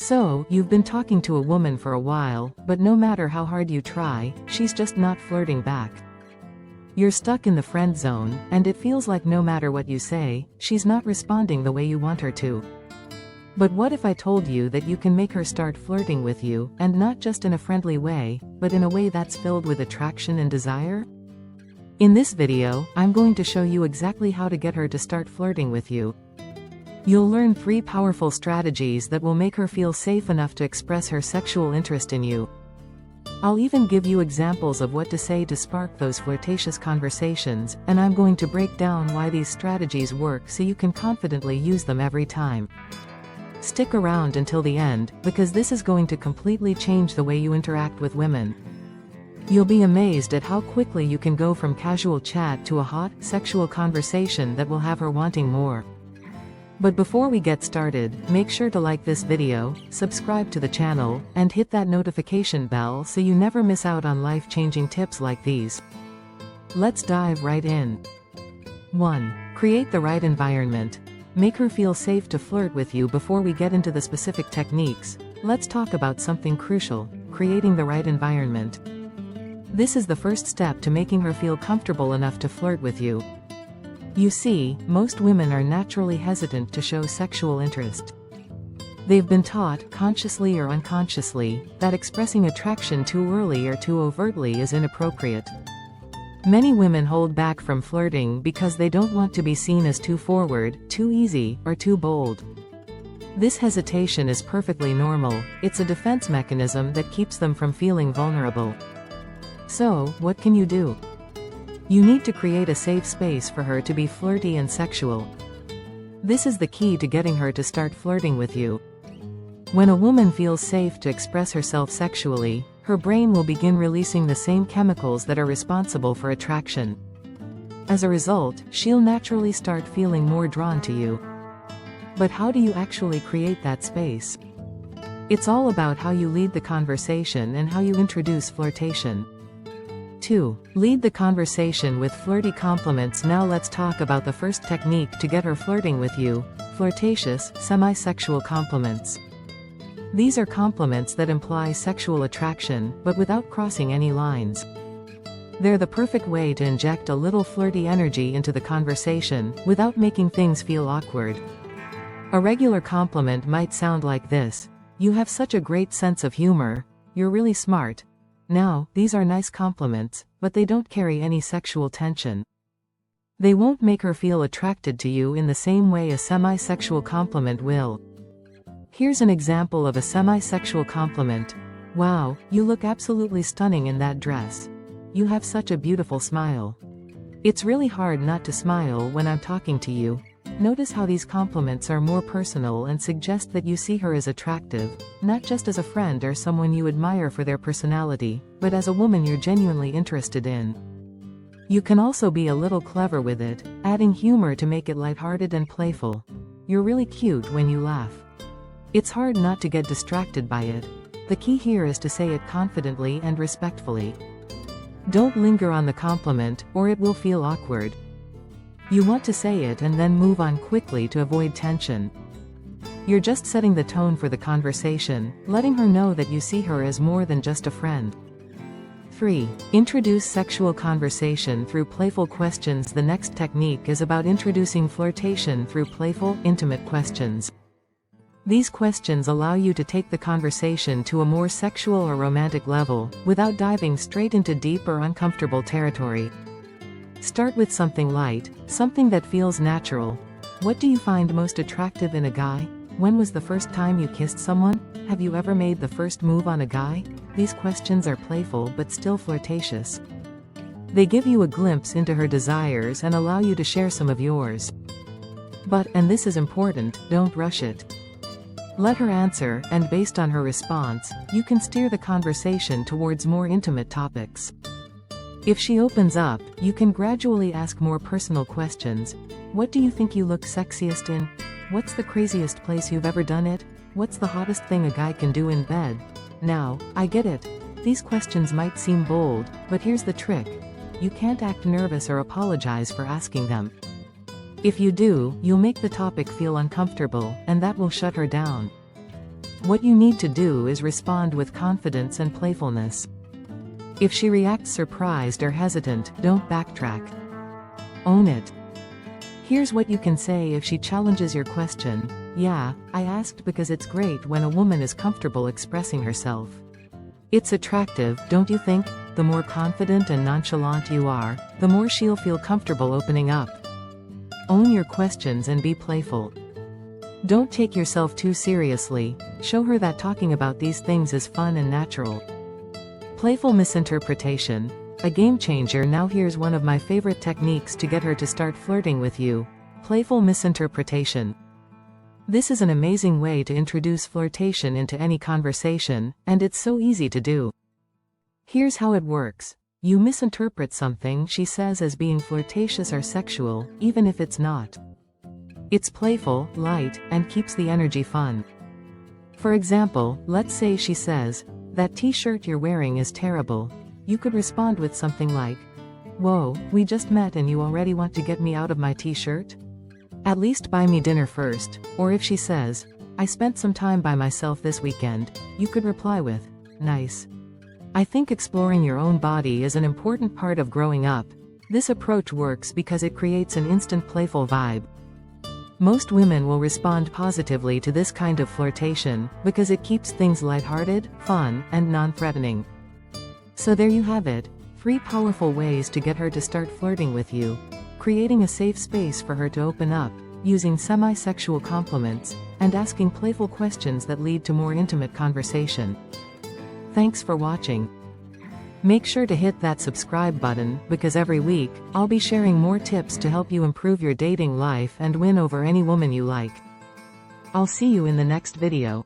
So, you've been talking to a woman for a while, but no matter how hard you try, she's just not flirting back. You're stuck in the friend zone, and it feels like no matter what you say, she's not responding the way you want her to. But what if I told you that you can make her start flirting with you, and not just in a friendly way, but in a way that's filled with attraction and desire? In this video, I'm going to show you exactly how to get her to start flirting with you. You'll learn 3 powerful strategies that will make her feel safe enough to express her sexual interest in you. I'll even give you examples of what to say to spark those flirtatious conversations, and I'm going to break down why these strategies work so you can confidently use them every time. Stick around until the end, because this is going to completely change the way you interact with women. You'll be amazed at how quickly you can go from casual chat to a hot, sexual conversation that will have her wanting more. But before we get started, make sure to like this video, subscribe to the channel, and hit that notification bell so you never miss out on life-changing tips like these. Let's dive right in. 1. Create the right environment. Make her feel safe to flirt with you. Before we get into the specific techniques, let's talk about something crucial: creating the right environment. This is the first step to making her feel comfortable enough to flirt with you. You see, most women are naturally hesitant to show sexual interest. They've been taught, consciously or unconsciously, that expressing attraction too early or too overtly is inappropriate. Many women hold back from flirting because they don't want to be seen as too forward, too easy, or too bold. This hesitation is perfectly normal. It's a defense mechanism that keeps them from feeling vulnerable. So, what can you do? You need to create a safe space for her to be flirty and sexual. This is the key to getting her to start flirting with you. When a woman feels safe to express herself sexually, her brain will begin releasing the same chemicals that are responsible for attraction. As a result, she'll naturally start feeling more drawn to you. But how do you actually create that space? It's all about how you lead the conversation and how you introduce flirtation. 2. Lead the conversation with flirty compliments. Now let's talk about the first technique to get her flirting with you: flirtatious, semi-sexual compliments. These are compliments that imply sexual attraction, but without crossing any lines. They're the perfect way to inject a little flirty energy into the conversation, without making things feel awkward. A regular compliment might sound like this: "You have such a great sense of humor. You're really smart." Now, these are nice compliments, but they don't carry any sexual tension. They won't make her feel attracted to you in the same way a semi-sexual compliment will. Here's an example of a semi-sexual compliment. "Wow, you look absolutely stunning in that dress. You have such a beautiful smile. It's really hard not to smile when I'm talking to you." Notice how these compliments are more personal and suggest that you see her as attractive, not just as a friend or someone you admire for their personality, but as a woman you're genuinely interested in. You can also be a little clever with it, adding humor to make it lighthearted and playful. "You're really cute when you laugh." It's hard not to get distracted by it. The key here is to say it confidently and respectfully. Don't linger on the compliment, or it will feel awkward. You want to say it and then move on quickly to avoid tension. You're just setting the tone for the conversation, letting her know that you see her as more than just a friend. 3. Introduce sexual conversation through playful questions. The next technique is about introducing flirtation through playful, intimate questions. These questions allow you to take the conversation to a more sexual or romantic level, without diving straight into deep or uncomfortable territory. Start with something light, something that feels natural. "What do you find most attractive in a guy? When was the first time you kissed someone? Have you ever made the first move on a guy?" These questions are playful but still flirtatious. They give you a glimpse into her desires and allow you to share some of yours. But, and this is important, don't rush it. Let her answer, and based on her response, you can steer the conversation towards more intimate topics. If she opens up, you can gradually ask more personal questions. "What do you think you look sexiest in? What's the craziest place you've ever done it? What's the hottest thing a guy can do in bed?" Now, I get it. These questions might seem bold, but here's the trick. You can't act nervous or apologize for asking them. If you do, you'll make the topic feel uncomfortable, and that will shut her down. What you need to do is respond with confidence and playfulness. If she reacts surprised or hesitant, don't backtrack. Own it. Here's what you can say if she challenges your question. Yeah, I asked because it's great when a woman is comfortable expressing herself. It's attractive, don't you think? The more confident and nonchalant you are, the more she'll feel comfortable opening up. Own your questions and be playful. Don't take yourself too seriously. Show her that talking about these things is fun and natural. Playful misinterpretation. A game changer. Now here's one of my favorite techniques to get her to start flirting with you. Playful misinterpretation. This is an amazing way to introduce flirtation into any conversation, and it's so easy to do. Here's how it works. You misinterpret something she says as being flirtatious or sexual, even if it's not. It's playful, light, and keeps the energy fun. For example, let's say she says, "That t-shirt you're wearing is terrible." You could respond with something like, "Whoa, we just met and you already want to get me out of my t-shirt? At least buy me dinner first." Or if she says, "I spent some time by myself this weekend," you could reply with, "Nice." I think exploring your own body is an important part of growing up. This approach works because it creates an instant playful vibe. Most women will respond positively to this kind of flirtation, because it keeps things lighthearted, fun, and non-threatening. So there you have it, 3 powerful ways to get her to start flirting with you. Creating a safe space for her to open up, using semi-sexual compliments, and asking playful questions that lead to more intimate conversation. Thanks for watching. Make sure to hit that subscribe button, because every week, I'll be sharing more tips to help you improve your dating life and win over any woman you like. I'll see you in the next video.